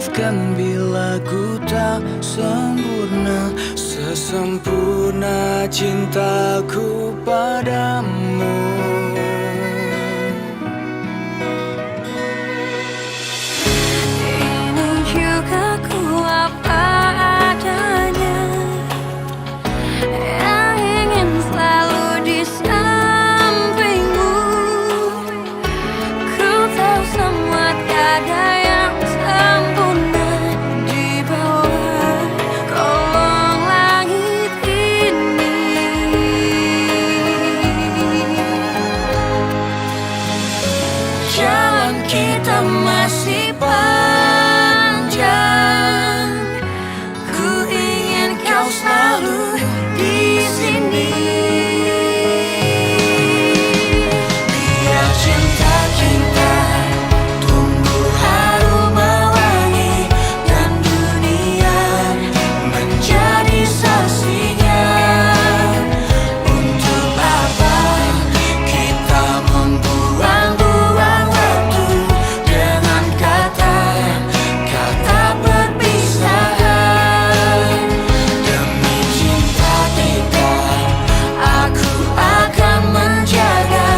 maafkan bila ku tak sempurna, sesempurna cintaku padamu. Ini juga ku apa adanya, yang ingin selalu di sampingmu. Ku tahu semua tiada yang sempurna di bawah kolong langit ini. Jalan kita masih panjang, ku ingin kau selalu di sini. Biar cinta kita tumbuh harum mewangi, dan dunia menjadi saksinya. Untuk apa kita membuang-buang waktu dengan kata-kata perpisahan? Demi cinta kita, aku akan menjaga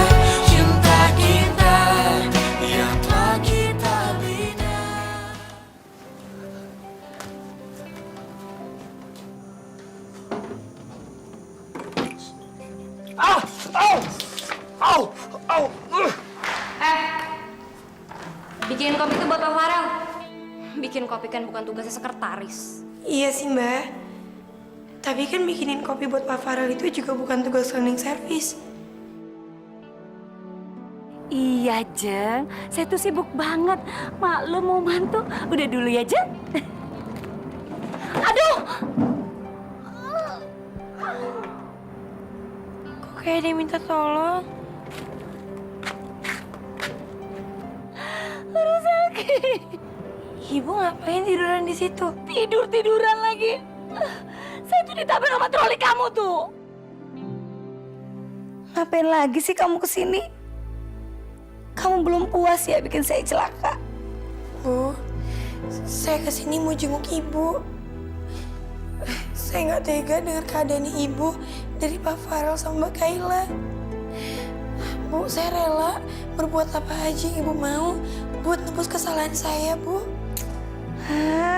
cinta kita yang telah kita bina. Bikin kopi itu buat Pak Farel. Bikin kopi kan bukan tugasnya sekretaris. Iya sih Mbak, tapi kan bikinin kopi buat Pak Farel itu juga bukan tugas cleaning service. Iya, Jeng. Saya tuh sibuk banget. Maklum mau bantu. Udah dulu ya, Jeng. Aduh! Kok kayak dia minta tolong? Aduh, sakit. Ibu ngapain tiduran di situ? Tidur-tiduran lagi. Saya tuh ditabrak sama troli kamu tuh. Ngapain lagi sih kamu kesini? Kamu belum puas ya bikin saya celaka? Bu, saya kesini mau jenguk ibu. Saya nggak tega dengan keadaan ibu dari Pak Farel sama Mbak Kayla. Bu, saya rela berbuat apa aja yang ibu mau buat nebus kesalahan saya, Bu.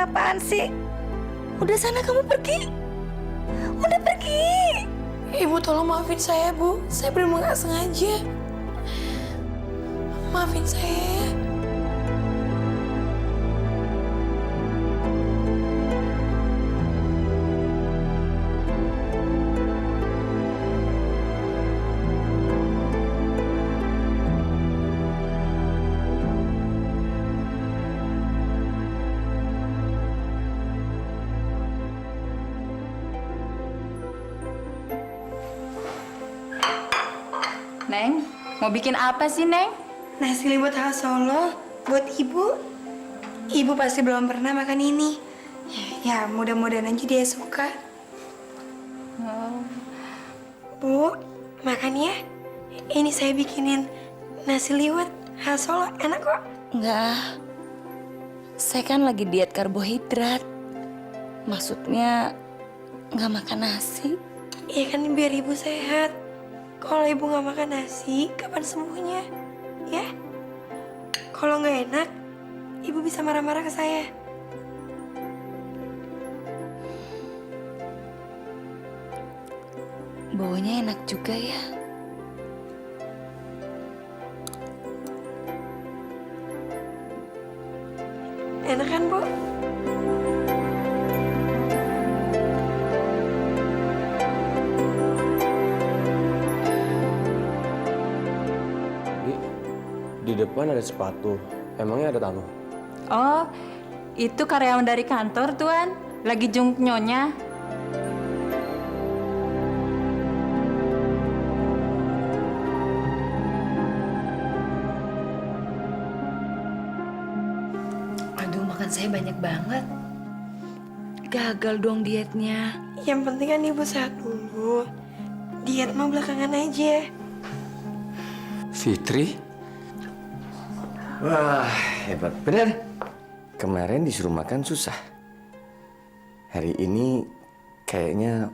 Apaan sih? Udah sana kamu pergi. Udah pergi. Ibu tolong maafin saya, Bu. Saya benar-benar nggak sengaja. Maafin saya ya. Neng, mau bikin apa sih, Neng? Nasi liwet khas Solo buat ibu. Ibu pasti belum pernah makan ini. Ya, mudah-mudahan aja dia suka. Bu, makan ya. Ini saya bikinin nasi liwet khas Solo. Enak kok. Enggak. Saya kan lagi diet karbohidrat. Maksudnya nggak makan nasi. Ya kan biar ibu sehat. Kalau ibu nggak makan nasi, kapan sembuhnya? Ya? Kalau nggak enak, ibu bisa marah-marah ke saya. Baunya enak juga ya. Enak kan, Bu? Di depan ada sepatu. Emangnya ada tamu? Oh, itu karyawan dari kantor, Tuan. Lagi jenguk nyonya. Aduh, makan saya banyak banget. Gagal dong dietnya. Yang penting kan ibu sehat dulu. Diet mah belakangan aja. Fitri? Wah, hebat bener. kemarin disuruh makan susah. Hari ini kayaknya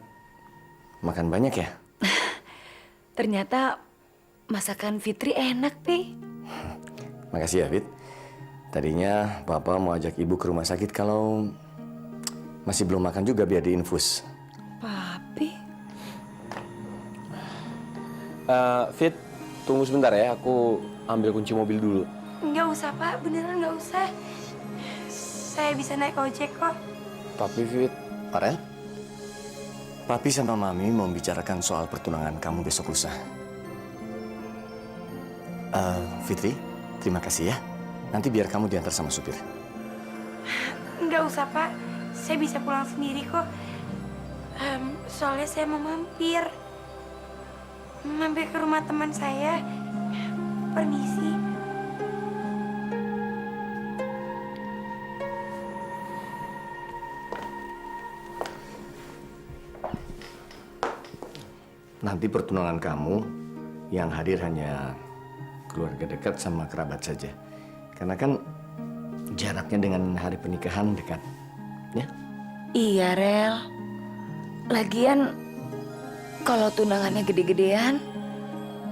makan banyak ya? Ternyata masakan Fitri enak, Pi. Makasih ya, Fit. Tadinya Papa mau ajak Ibu ke rumah sakit kalau masih belum makan juga biar diinfus. Papi. Fit, tunggu sebentar ya. Aku ambil kunci mobil dulu. Nggak usah, Pak. Beneran nggak usah. Saya bisa naik ojek kok. Tapi Fit, Farel, Papi sama Mami mau membicarakan soal pertunangan kamu besok lusa. Fitri, terima kasih ya. Nanti biar kamu diantar sama supir. Nggak usah, Pak. Saya bisa pulang sendiri kok. Soalnya saya mau mampir ke rumah teman saya. Permisi. Nanti pertunangan kamu yang hadir hanya keluarga dekat sama kerabat saja. Karena kan jaraknya dengan hari pernikahan dekat, ya? Iya, Rel. Lagian, kalau tunangannya gede-gedean,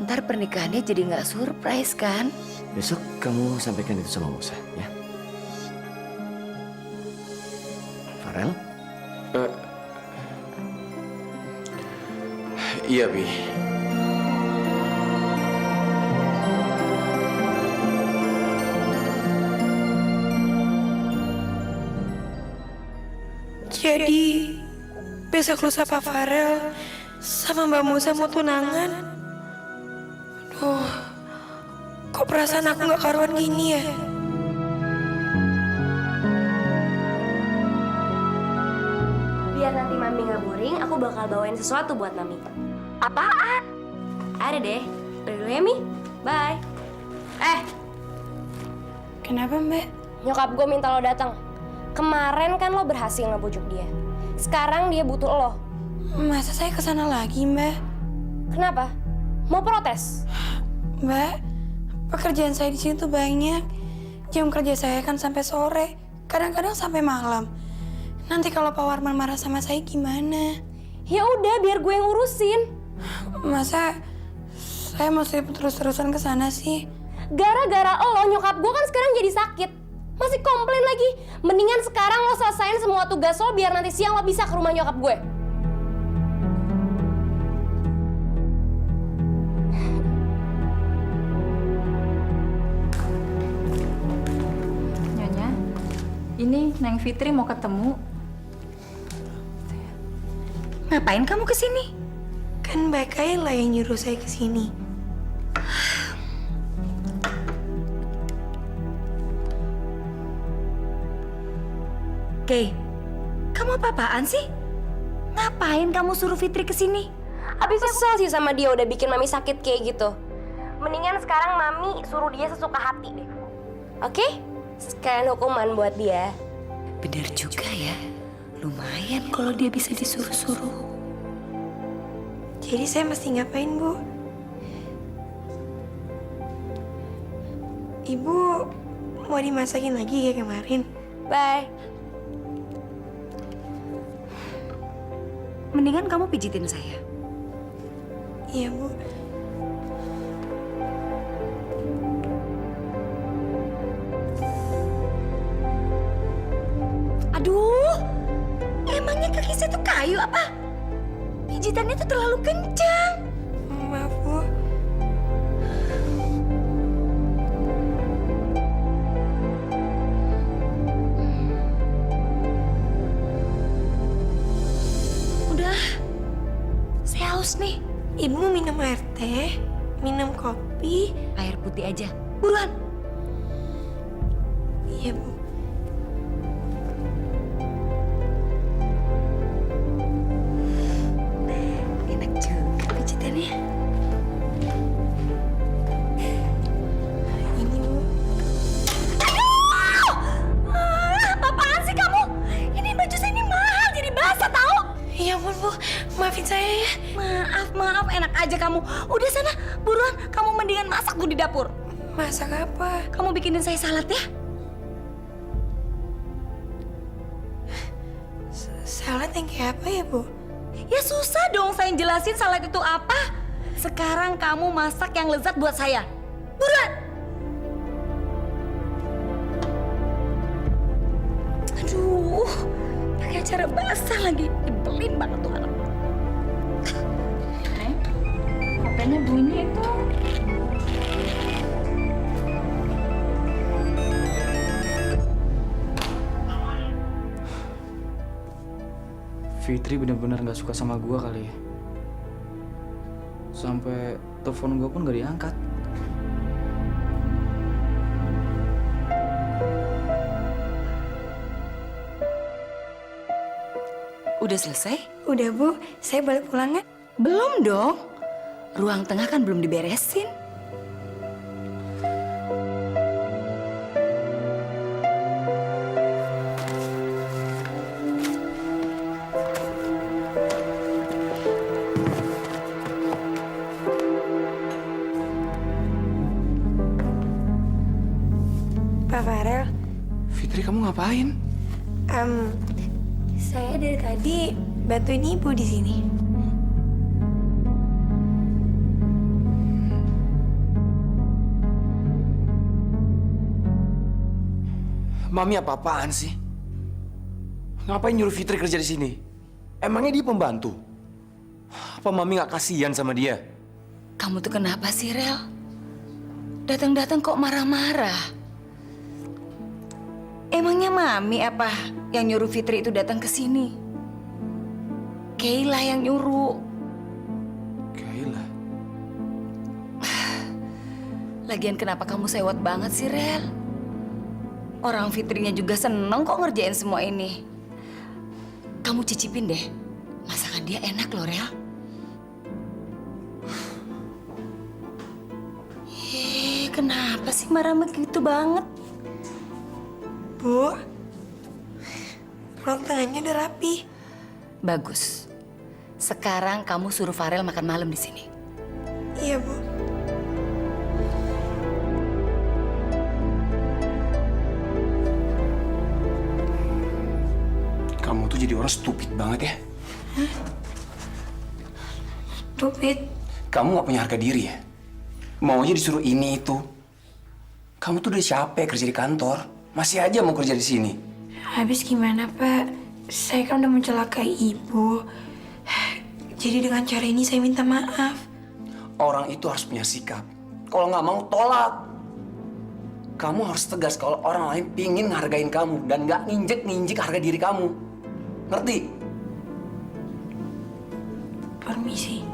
ntar pernikahannya jadi nggak surprise, kan? Besok kamu sampaikan itu sama Musa, ya? Farel? iya Pi. Jadi, besok lusa Pak Farel sama Mbak Musa mau tunangan. Duh, kok perasaan aku nggak karuan gini ya? Biar nanti Mami nggak boring, aku bakal bawain sesuatu buat Mami. Apaan? Ada deh. Udah dulu ya, Mi. Bye. Kenapa, Mbak? Nyokap gue minta lo datang. Kemarin kan lo berhasil ngebujuk dia. Sekarang dia butuh lo. Masa saya kesana lagi, Mbak? Kenapa? Mau protes? Mbak, pekerjaan saya di sini tuh banyak. Jam kerja saya kan sampai sore, kadang-kadang sampai malam. Nanti kalau Pak Warman marah sama saya gimana? Ya udah, biar gue yang urusin. Masa saya mesti terus-terusan ke sana sih? Gara-gara lo, nyokap gue kan sekarang jadi sakit. Masih komplain lagi. Mendingan sekarang lo selesain semua tugas lo biar nanti siang lo bisa ke rumah nyokap gue. Nyonya, ini Neng Fitri mau ketemu. Ngapain kamu kesini? Kan Mbak Kayla yang nyuruh saya ke sini. Kay, kamu apa-apaan sih? Ngapain kamu suruh Fitri kesini? Abis kesel sih sama dia udah bikin Mami sakit kayak gitu. Mendingan sekarang Mami suruh dia sesuka hati deh. Oke? Sekalian hukuman buat dia. Bener juga ya. Lumayan kalau dia bisa disuruh-suruh. Jadi saya mesti ngapain, Bu? Ibu mau dimasakin lagi kayak kemarin? Bye. Mendingan kamu pijitin saya. Iya, Bu. Aduh, emangnya kaki saya tuh kayu apa? Pijitannya tuh terlalu kencang. Maaf, Bu. Udah, saya haus nih. Ibu mau minum air teh, minum kopi. Air putih aja. Buruan. Iya, Bu. Enak juga pijitannya. Ini, Bu. Apaan sih kamu? Ini baju saya ini mahal, jadi basah tahu? Ya ampun, Bu. Maafin saya ya. Maaf, enak aja kamu. Udah sana, buruan. Kamu mendingan masak tuh di dapur. Masak apa? Kamu bikinin saya salad ya? Salad yang kayak apa ya, Bu? Ya susah dong saya jelasin salad itu apa. Sekarang kamu masak yang lezat buat saya. Buruan! Aduh, pakai acara basah lagi. Nyebelin banget tuh anak. HP-nya bunyi itu. Fitri benar-benar gak suka sama gua kali ya. Sampai telepon gua pun gak diangkat. Udah selesai? Udah, Bu. Saya boleh pulang nggak? Belum dong. Ruang tengah kan belum diberesin. Pak Farel, Fitri, kamu ngapain? saya dari tadi bantuin Ibu di sini. Mami apa-apaan sih? Ngapain nyuruh Fitri kerja di sini? Emangnya dia pembantu? Apa Mami gak kasihan sama dia? Kamu tuh kenapa sih, Rel? Datang-datang kok marah-marah? Emangnya Mami apa yang nyuruh Fitri itu datang ke sini? Kayla yang nyuruh. Kayla. Lagian kenapa kamu sewot banget sih, Rel? Orang Fitrinya juga seneng kok ngerjain semua ini. Kamu cicipin deh. Masakan dia enak loh, Rel. Kenapa sih marah begitu banget? Bu, ruang tengahnya udah rapi. Bagus. Sekarang kamu suruh Farel makan malam di sini. Iya, Bu. Kamu tuh jadi orang stupid banget ya. Stupid. Kamu gak punya harga diri ya? Mau aja disuruh ini itu. Kamu tuh udah capek kerja di kantor. Masih aja mau kerja di sini. Habis gimana, Pak? Saya kan udah mencelakai Ibu. Jadi dengan cara ini saya minta maaf. Orang itu harus punya sikap. Kalau nggak mau, tolak. Kamu harus tegas kalau orang lain pingin ngehargain kamu dan nggak nginjek harga diri kamu. Ngerti? Permisi.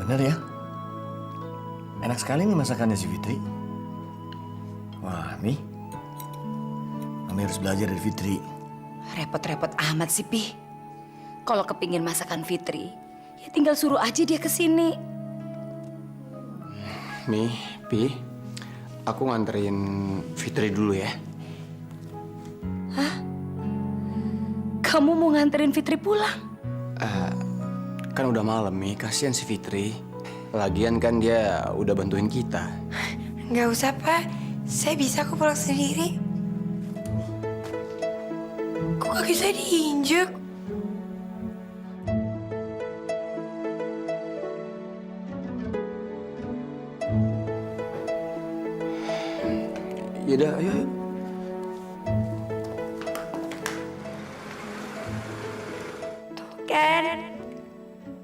Bener ya? Enak sekali nih masakannya si Fitri. Wah, Mi. Mami harus belajar dari Fitri. Repot-repot amat sih, Pi. Kalau kepingin masakan Fitri, ya tinggal suruh aja dia ke sini. Mi, Pi, aku nganterin Fitri dulu ya. Kamu mau nganterin Fitri pulang? Kan udah malam, Mi. Kasihan si Fitri. Lagian kan dia udah bantuin kita. Nggak usah, Pak. Saya bisa kok pulang sendiri. Kok kaki saya diinjek? Yaudah, ayo. Kan,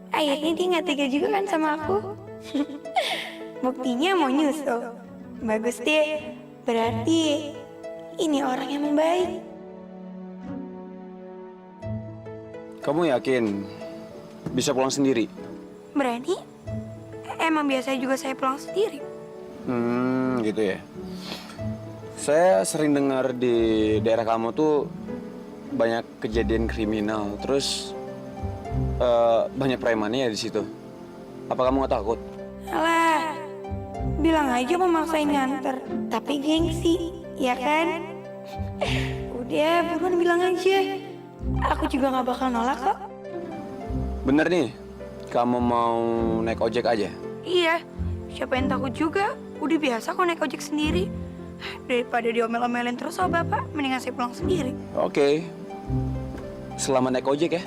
akhirnya dia nggak tega juga kan sama aku. Buktinya mau nyusul. Bagus deh, berarti ini orang yang baik. Kamu yakin bisa pulang sendiri? Berani? Emang biasa juga saya pulang sendiri. Gitu ya. Saya sering dengar di daerah kamu tuh banyak kejadian kriminal, terus banyak premannya ya di situ. Apa kamu nggak takut? Alah, bilang aja mau maksain nganter, tapi gengsi, ya kan? Udah, buruan bilang aja. Aku juga nggak bakal nolak kok. Bener nih, kamu mau naik ojek aja? Iya, siapa yang takut juga? Udah biasa kok naik ojek sendiri. Daripada diomel-omelin terus sama bapak, mendingan saya pulang sendiri. Oke. Selamat naik ojek ya.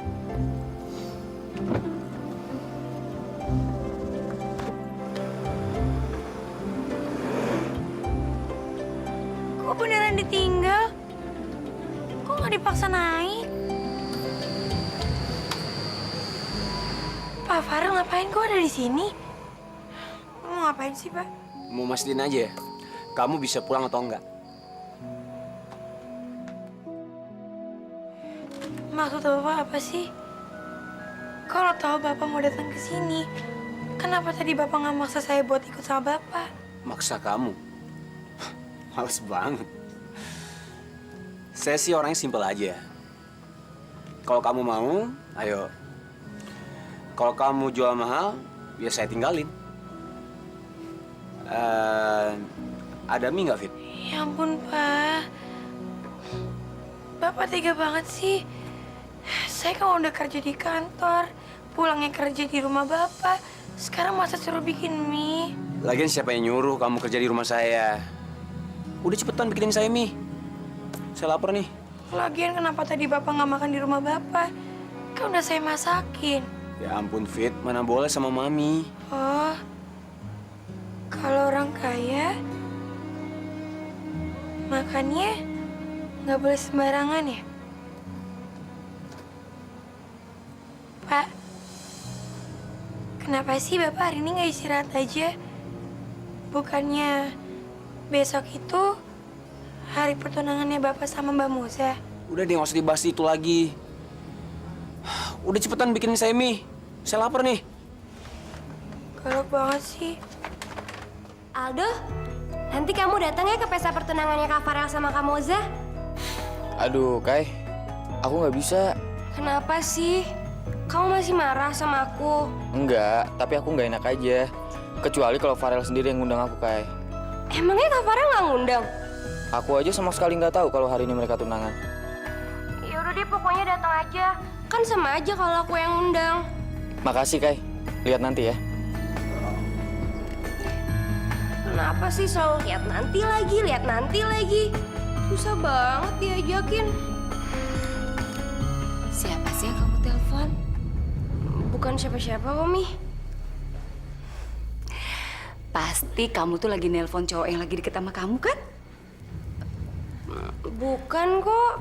Kok beneran ditinggal? Kok nggak dipaksa naik? Pak Farel ngapain kok ada di sini? Mau ngapain sih, Pak? Mau mastiin aja ya, kamu bisa pulang atau enggak? Maksud Bapak apa sih? Kalau tahu Bapak mau datang ke sini, kenapa tadi Bapak nggak maksa saya buat ikut sama Bapak? Maksa kamu? Males banget. Saya sih orangnya simpel aja. Kalau kamu mau, ayo. Kalau kamu jual mahal, ya saya tinggalin. Ada mie nggak, Fit? Ya ampun, Pak. Bapak tega banget sih. Saya kan udah kerja di kantor, pulangnya kerja di rumah Bapak. Sekarang masa suruh bikin mie? Lagian siapa yang nyuruh kamu kerja di rumah saya? Udah cepetan bikinin saya mie. Saya lapar nih. Lagian kenapa tadi Bapak nggak makan di rumah Bapak? Kan udah saya masakin. Ya ampun, Fit. Mana boleh sama Mami. Oh, kalau orang kaya, makannya nggak boleh sembarangan ya? Pak, kenapa sih Bapak hari ini nggak istirahat aja? Bukannya besok itu hari pertunangannya Bapak sama Mbak Moza? Udah deh, nggak usah dibahas itu lagi. Udah cepetan bikinin saya mie. Saya lapar nih. Galak banget sih. Aldo, nanti kamu datang ya ke pesta pertunangannya Kak Farel sama Kak Moza? Aduh, Kai. Aku nggak bisa. Kenapa sih? Kamu masih marah sama aku? Enggak, tapi aku nggak enak aja. Kecuali kalau Farel sendiri yang ngundang aku, Kai. Emangnya Kak Farel nggak ngundang? Aku aja sama sekali nggak tahu kalau hari ini mereka tunangan. Ya udah deh, pokoknya datang aja. Kan sama aja kalau aku yang ngundang. Makasih, Kai. Lihat nanti ya. Kenapa sih selalu lihat nanti lagi? Susah banget diajakin. Siapa sih yang kamu telepon? Bukan siapa-siapa kok, Mi. Pasti kamu tuh lagi nelpon cowok yang lagi deket sama kamu kan? Bukan kok.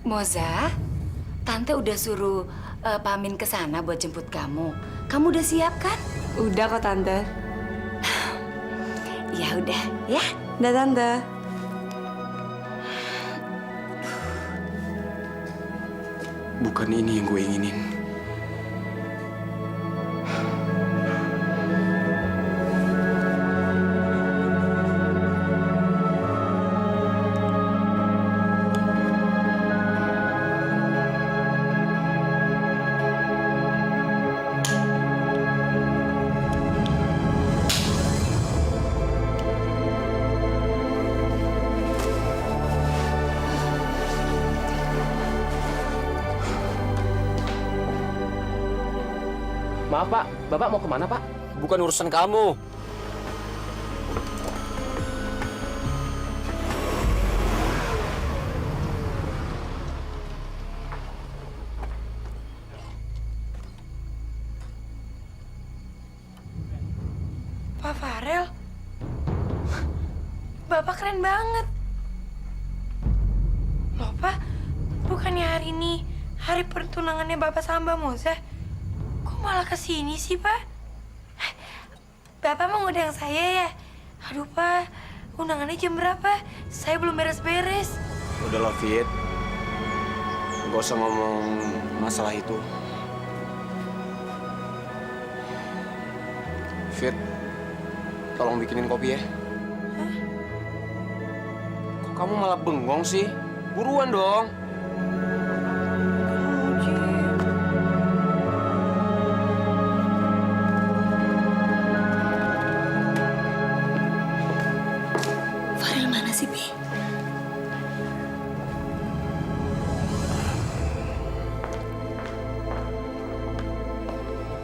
Moza, Tante udah suruh Pamin ke sana buat jemput kamu. Kamu udah siap kan? Udah kok, Tante. Ya udah, ya. Udah, Tante. Bukan ini yang gue inginin. Maaf Pak, Bapak mau kemana Pak? Bukan urusan kamu. Pak Farel, Bapak keren banget. Loh, Pak, bukannya hari ini hari pertunangannya Bapak sama Mbak Moza? Kok malah kesini sih, Pak? Bapak mau ngundang saya ya? Aduh, Pak, undangannya jam berapa? Saya belum beres-beres. Udah lah, Fit. Gak usah ngomong masalah itu. Fit, tolong bikinin kopi ya. Kok kamu malah bengong sih? Buruan dong. Muji.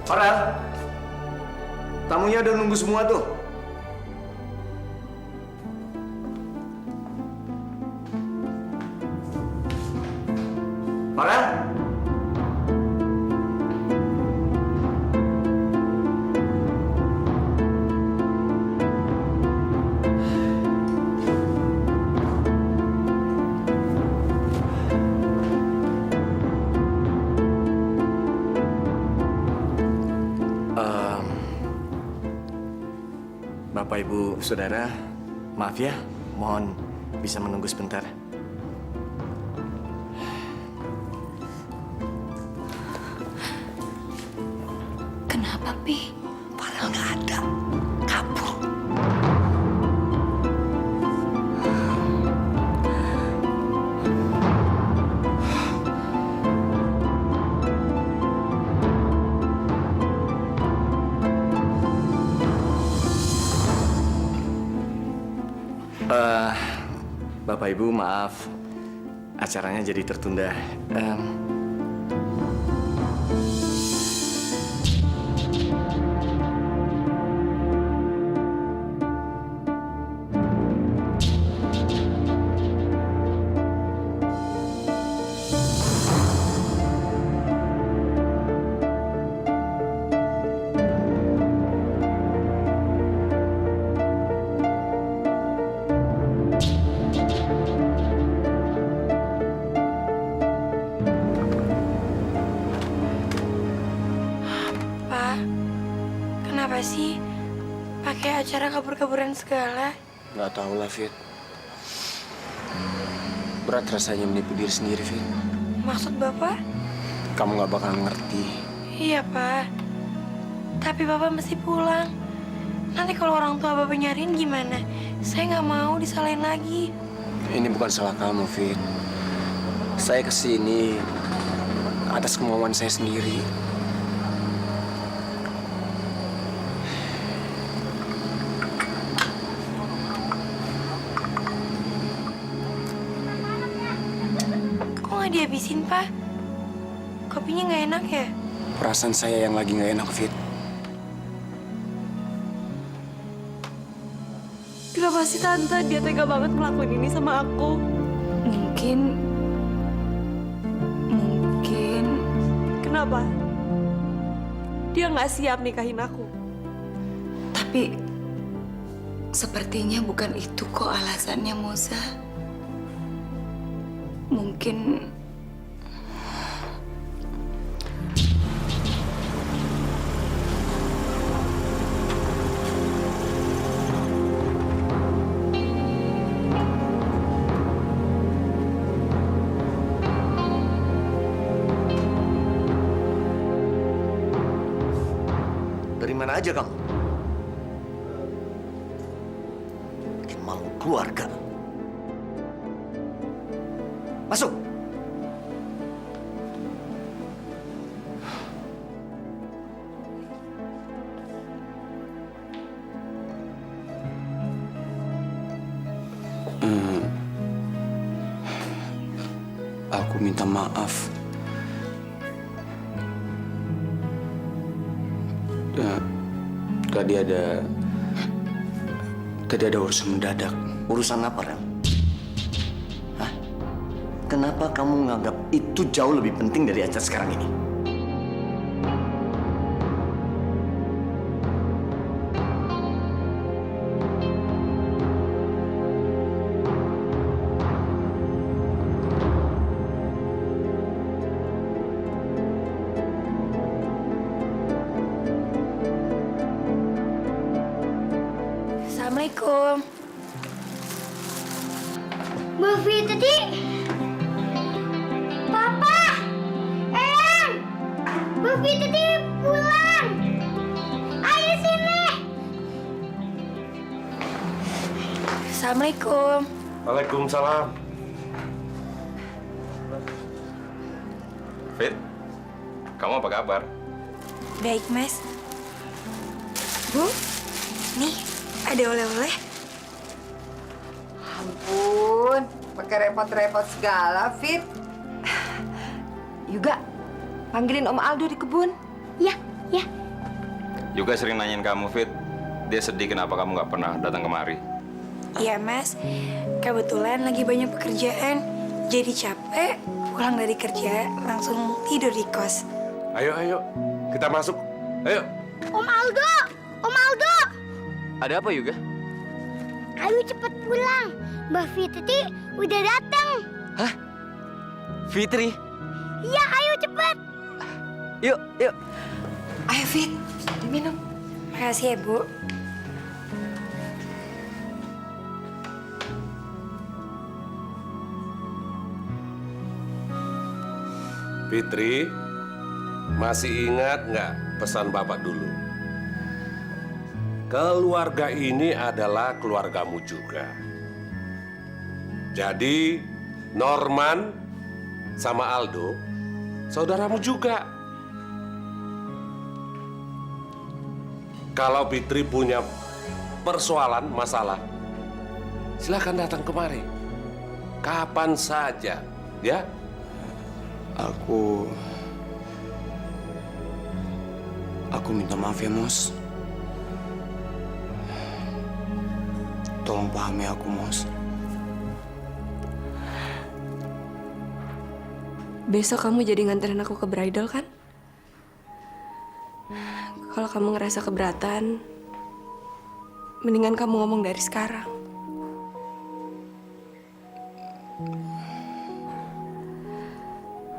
Farel, tamunya udah nunggu semua tuh. Farel? Bapak, Ibu, Saudara, maaf ya, mohon bisa menunggu sebentar. Kenapa, Pi? Farel nggak ada, kabur. Bapak Ibu, maaf, acaranya jadi tertunda. Pak, kenapa sih pakai acara kabur-kaburan segala? Nggak tahu lah, Fit. Berat rasanya menipu diri sendiri, Fit. Maksud Bapak? Kamu nggak bakal ngerti. Iya, Pak. Tapi Bapak mesti pulang. Nanti kalau orang tua Bapak nyariin gimana? Saya nggak mau disalahin lagi. Ini bukan salah kamu, Fit. Saya kesini atas kemauan saya sendiri. Kok nggak dihabisin, Pak? Kopinya nggak enak ya? Perasaan saya yang lagi nggak enak, Fit. Kenapa sih Tante dia tega banget ngelakuin ini sama aku? Mungkin... Kenapa? Dia nggak siap nikahin aku. Tapi sepertinya bukan itu kok alasannya, Moza. Mungkin Dari mana aja kamu? Bikin malu keluarga. Masuk. Aku minta maaf. Tadi ada urusan mendadak. Urusan apa, Rel? Hah? Kenapa kamu menganggap itu jauh lebih penting dari acara sekarang ini? Assalamualaikum. Bu Fitri, Papa, Eyang, Bu Fitri pulang. Ayo sini. Assalamualaikum. Waalaikumsalam. Fit, kamu apa kabar? Baik, Mas. Bu, nih ada oleh-oleh. Ampun, pakai repot-repot segala, Fit. Juga, panggilin Om Aldo di kebun. Ya, Ya. Juga sering nanyain kamu, Fit. Dia sedih kenapa kamu nggak pernah datang kemari. Iya mas, kebetulan lagi banyak pekerjaan. Jadi capek, pulang dari kerja langsung tidur di kos. Ayo, kita masuk. Ayo. Om Aldo! Om Aldo! Ada apa Yuga? Ayo cepet pulang. Mbak Fitri udah datang. Hah? Fitri? Iya, ayo cepet. Yuk. Ayo Fit, diminum. Makasih ya Bu. Fitri, masih ingat nggak pesan Bapak dulu? Keluarga ini adalah keluargamu juga. Jadi, Norman sama Aldo, saudaramu juga. Kalau Fitri punya persoalan, masalah, silahkan datang kemari. Kapan saja, ya. Aku minta maaf ya, Mos. Tolong pahami aku, Mos. Besok kamu jadi nganterin aku ke bridal kan? Kalau kamu ngerasa keberatan, mendingan kamu ngomong dari sekarang.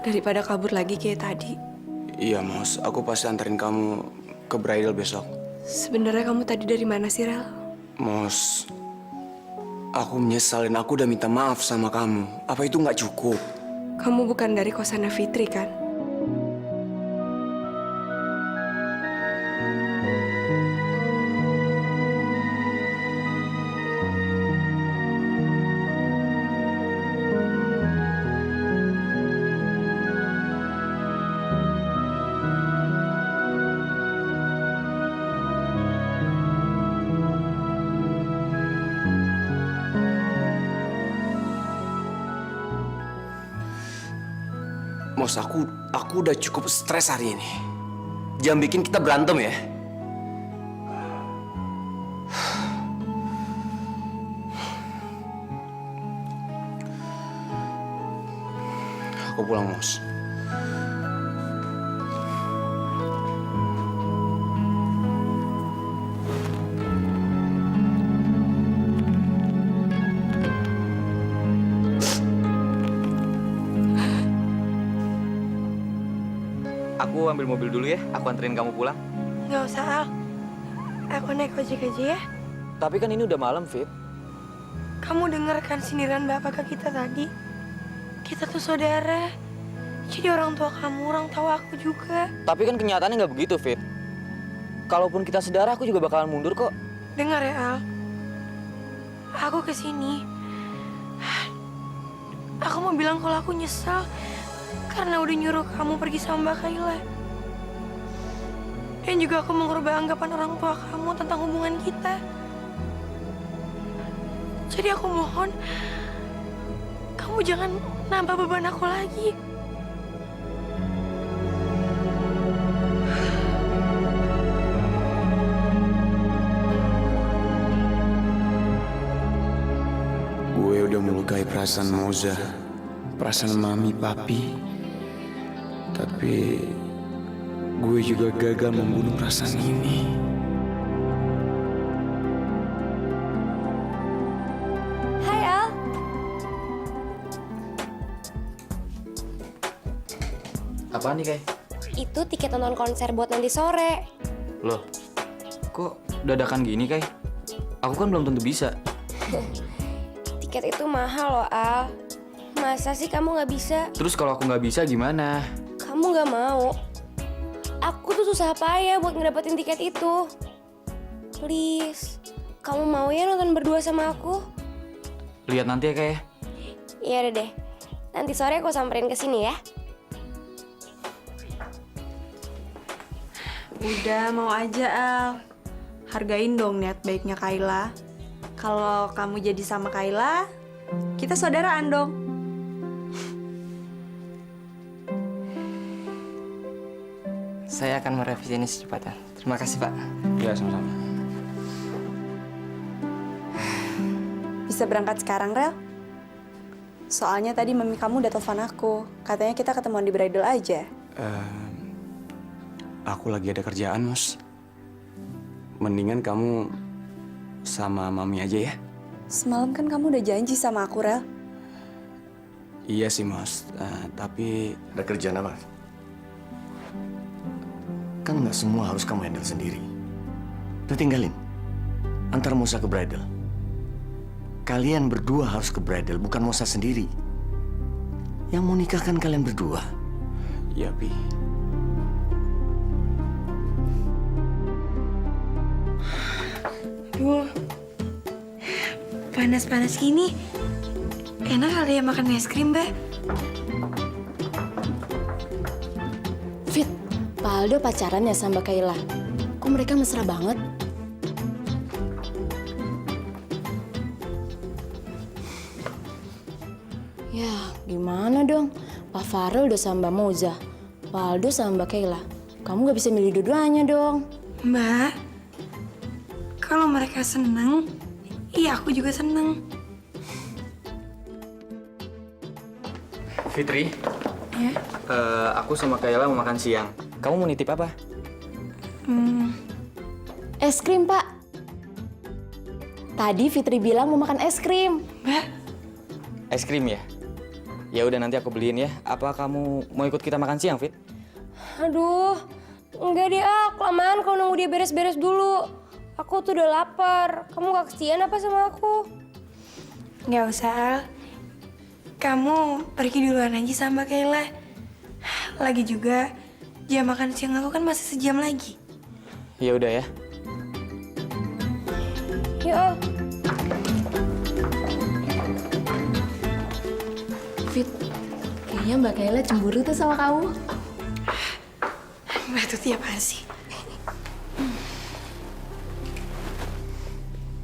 Daripada kabur lagi kayak tadi. Iya, Mos. Aku pasti anterin kamu ke bridal besok. Sebenarnya kamu tadi dari mana sih, Rel? Mos, aku menyesalin aku udah minta maaf sama kamu. Apa itu nggak cukup? Kamu bukan dari kosannya Fitri kan? Mos, aku udah cukup stres hari ini. Jangan bikin kita berantem ya. Aku pulang, Mos. Aku ambil mobil dulu ya, aku anterin kamu pulang. Nggak usah, Al. Aku naik ojek aja ya. Tapi kan ini udah malam, Fit. Kamu dengarkan sindiran Bapak ke kita tadi. Kita tuh saudara. Jadi orang tua kamu, orang tua aku juga. Tapi kan kenyataannya nggak begitu, Fit. Kalaupun kita saudara, aku juga bakalan mundur kok. Dengar ya, Al. Aku kesini. Aku mau bilang kalau aku nyesal karena udah nyuruh kamu pergi sama Mbak Kayla. Dan juga aku mengubah anggapan orang tua kamu tentang hubungan kita. Jadi aku mohon, kamu jangan nambah beban aku lagi. Gue udah melukai perasaan Moza, perasaan mami, papi. Tapi gue juga gagal membunuh perasaan ini. Hai, Al. Apaan nih, Kay? Itu tiket nonton konser buat nanti sore. Loh, kok dadakan gini, Kay? Aku kan belum tentu bisa. Tiket itu mahal loh, Al. Masa sih kamu nggak bisa? Terus kalau aku nggak bisa gimana? Kamu nggak mau. Aku tuh susah payah buat ngedapetin tiket itu. Please, kamu mau ya nonton berdua sama aku? Lihat nanti ya, Kay. Iya udah deh. Nanti sore aku samperin ke sini ya. Udah, mau aja, Al. Hargain dong niat baiknya Kayla. Kalau kamu jadi sama Kayla, kita saudaraan dong. Saya akan merevisi ini secepatnya. Terima kasih, Pak. Ya, sama-sama. Bisa berangkat sekarang, Rel? Soalnya tadi mami kamu udah telepon aku. Katanya kita ketemuan di bridal aja. Aku lagi ada kerjaan, Mos. Mendingan kamu sama Mami aja ya. Semalam kan kamu udah janji sama aku, Rel. Iya sih, Mos. Tapi... Ada kerjaan apa? Kan nggak semua harus kamu handle sendiri. Udah tinggalin. Antar Musa ke bridal. Kalian berdua harus ke bridal, bukan Musa sendiri. Yang mau nikah kan kalian berdua. Iya, Pi. Duh, panas-panas gini. Enak kali ya makan es krim, Mbak. Fit, Pak Aldo pacaran ya sama Mbak Kayla? Kok mereka mesra banget? Ya, gimana dong? Pak Farel udah sama Mbak Moza, Pak Aldo sama Mbak Kayla. Kamu gak bisa milih dua-duanya dong. Mbak, kalau mereka seneng, iya aku juga seneng. Fitri, Ya? aku sama Kayla mau makan siang. Kamu mau nitip apa? Es krim, Pak. Tadi Fitri bilang mau makan es krim. Mbak, Es krim ya? Ya udah nanti aku beliin ya. Apa kamu mau ikut kita makan siang, Fit? Aduh, enggak deh, kelamaan kalau nunggu dia beres-beres dulu. Aku tuh udah lapar. Kamu gak kesian apa sama aku? nggak usah, Al. Kamu pergi duluan aja sama Kayla. Lagi juga, jam makan siang aku kan masih sejam lagi. Ya udah ya. Ya, Fit, kayaknya Mbak Kayla cemburu tuh sama kamu. Mbak Tuti apaan sih?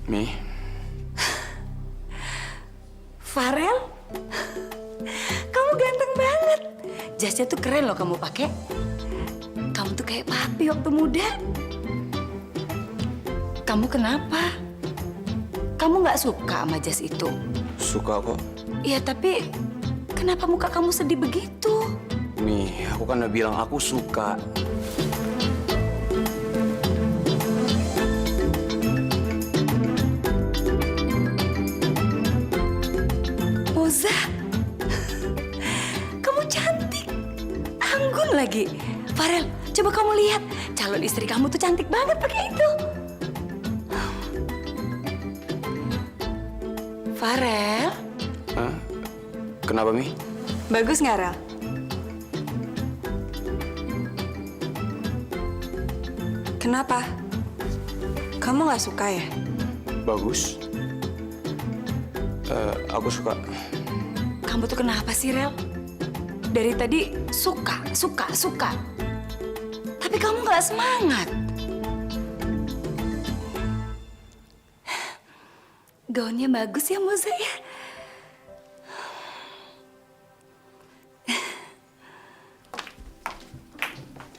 Mi, Farel, kamu ganteng banget. Jasnya tuh keren loh kamu pakai. Kamu tuh kayak papi waktu muda. Kamu kenapa? Kamu nggak suka sama jas itu? suka kok. Iya, tapi kenapa muka kamu sedih begitu? Mi, aku kan udah bilang aku suka. Moza, kamu cantik, anggun lagi. Farel, coba kamu lihat, calon istri kamu tuh cantik banget pakai itu. Farel, Hah? Kenapa, Mi? bagus nggak, Rel? Kenapa? Kamu nggak suka ya? Bagus. Aku suka. Kamu tuh kenapa sih, Rel? Dari tadi suka. Tapi kamu nggak semangat. Gaunnya bagus ya, Moza ya?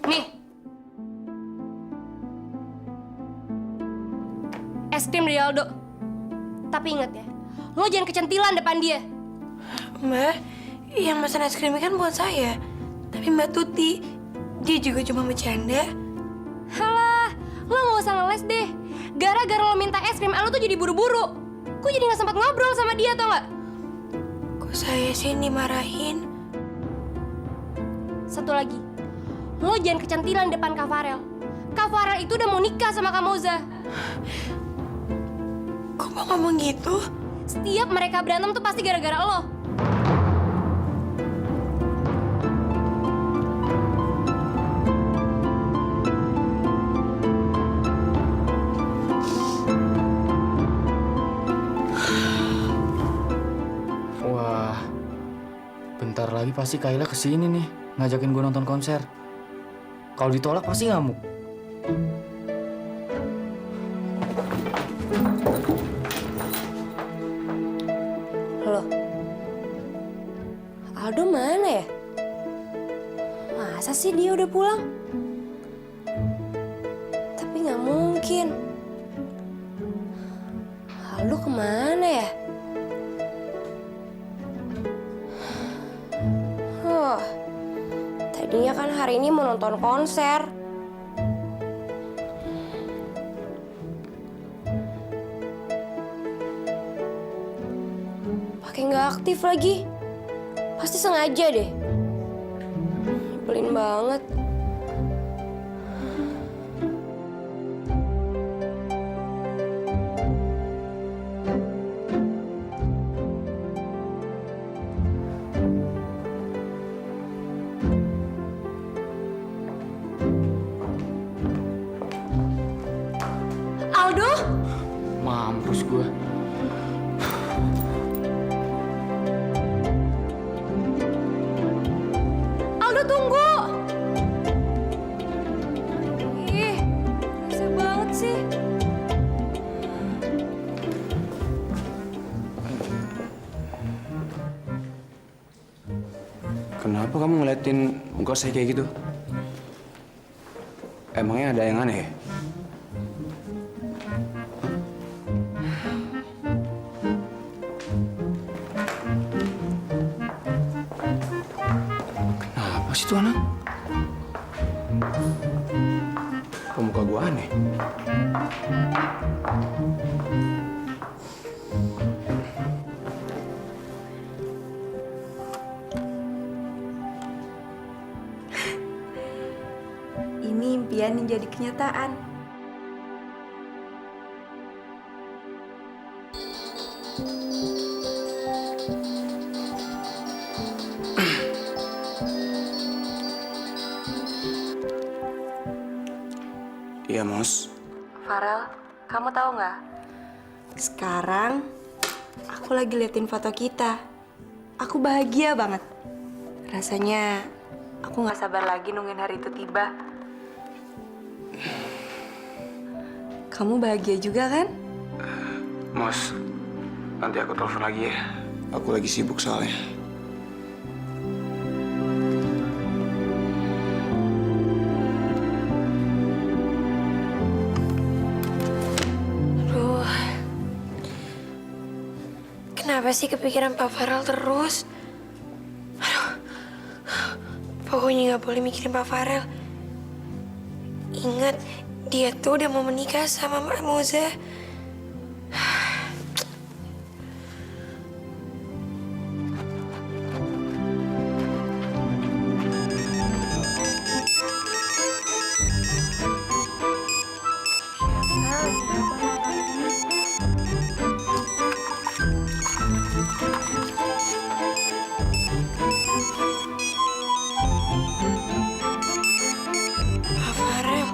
nih. Es krim dari Aldo. Tapi ingat ya, lo jangan kecentilan depan dia. Mbak, yang pesan es krim kan buat saya. Tapi Mbak Tuti, dia juga cuma bercanda. Halah, lo gak usah ngeles deh. Gara-gara lo minta es krim, lo tuh jadi buru-buru. Gue jadi gak sempat ngobrol sama dia, tau gak? Kok saya sih yang dimarahin? Satu lagi, lo jangan kecentilan depan Kak Farel. Kak Farel itu udah mau nikah sama Kak Moza. Kok mau ngomong gitu? Setiap mereka berantem tuh pasti gara-gara lo. Wah, bentar lagi pasti Kayla kesini nih, ngajakin gue nonton konser. Kalau ditolak pasti ngamuk. Loh, Aldo mana ya? Masa sih dia udah pulang? mungkin. Aldo kemana ya? Tadinya kan hari ini mau nonton konser. Pakai nggak aktif lagi. Pasti sengaja deh. Nyebelin banget. Aldo? Mampus gue. Aldo tunggu! Ih, rese banget sih. Kenapa kamu ngeliatin muka saya kayak gitu? Emangnya ada yang aneh ya? Kenapa sih tuh anak? Kok muka gua aneh? Ini impian yang jadi kenyataan. Iya, Mos. Farel, kamu tahu nggak? Sekarang aku lagi liatin foto kita. Aku bahagia banget. Rasanya aku nggak sabar lagi nungguin hari itu tiba. Kamu bahagia juga kan? Mos, nanti aku telepon lagi ya. Aku lagi sibuk soalnya. Aduh, kenapa sih kepikiran Pak Farel terus? Aduh, pokoknya nggak boleh mikirin Pak Farel. Ingat, dia tuh udah mau menikah sama Mbak Moza. Pak Farel.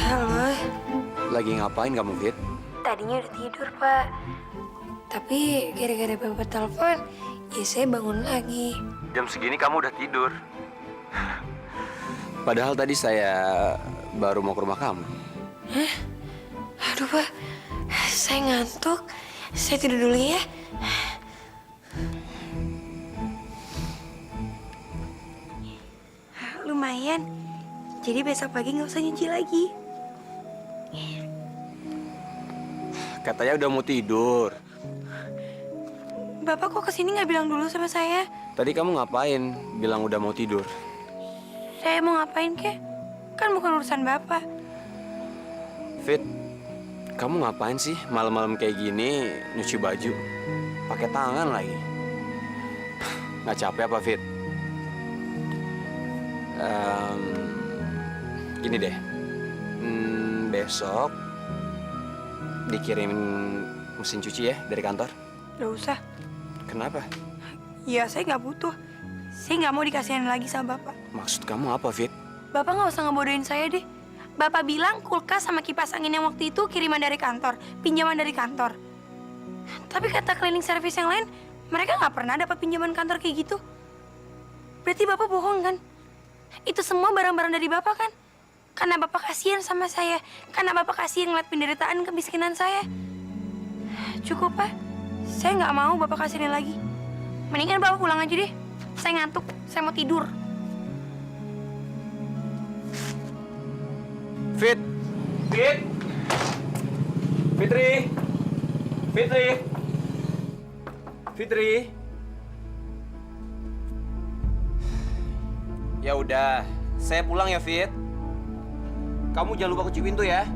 Halo, Lagi ngapain kamu, Fit? tadinya udah tidur, Pak. Tapi gara-gara Bapak telepon, ya saya bangun lagi. Jam segini kamu udah tidur. Padahal tadi saya baru mau ke rumah kamu. Hah? Aduh, Pak. Saya ngantuk. Saya tidur dulu ya. Lumayan. Jadi besok pagi nggak usah nyuci lagi. Katanya udah mau tidur. Bapak kok kesini nggak bilang dulu sama saya? Tadi kamu ngapain? Bilang udah mau tidur. Saya mau ngapain, kek? Kan bukan urusan Bapak. Fit, kamu ngapain sih malam-malam kayak gini nyuci baju? Pakai tangan lagi. Nggak capek apa, Fit? Gini deh. Besok dikirimin mesin cuci ya dari kantor. Gak usah. Kenapa? Ya, saya nggak butuh. Saya nggak mau dikasihin lagi sama Bapak. Maksud kamu apa, Fit? Bapak nggak usah ngebodohin saya deh. Bapak bilang kulkas sama kipas angin yang waktu itu kiriman dari kantor, pinjaman dari kantor. Tapi kata cleaning service yang lain, mereka nggak pernah dapat pinjaman kantor kayak gitu. Berarti Bapak bohong kan? Itu semua barang-barang dari Bapak kan? Karena Bapak kasihan sama saya. Karena Bapak kasihan ngeliat penderitaan kemiskinan saya. Cukup, Pak. Saya nggak mau Bapak kasihin lagi. Mendingan Bapak pulang aja deh. Saya ngantuk. Saya mau tidur. Fit. Fit. Fitri. Fitri. Fitri. Ya udah, saya pulang ya, Fit. Kamu jangan lupa kunci pintu ya.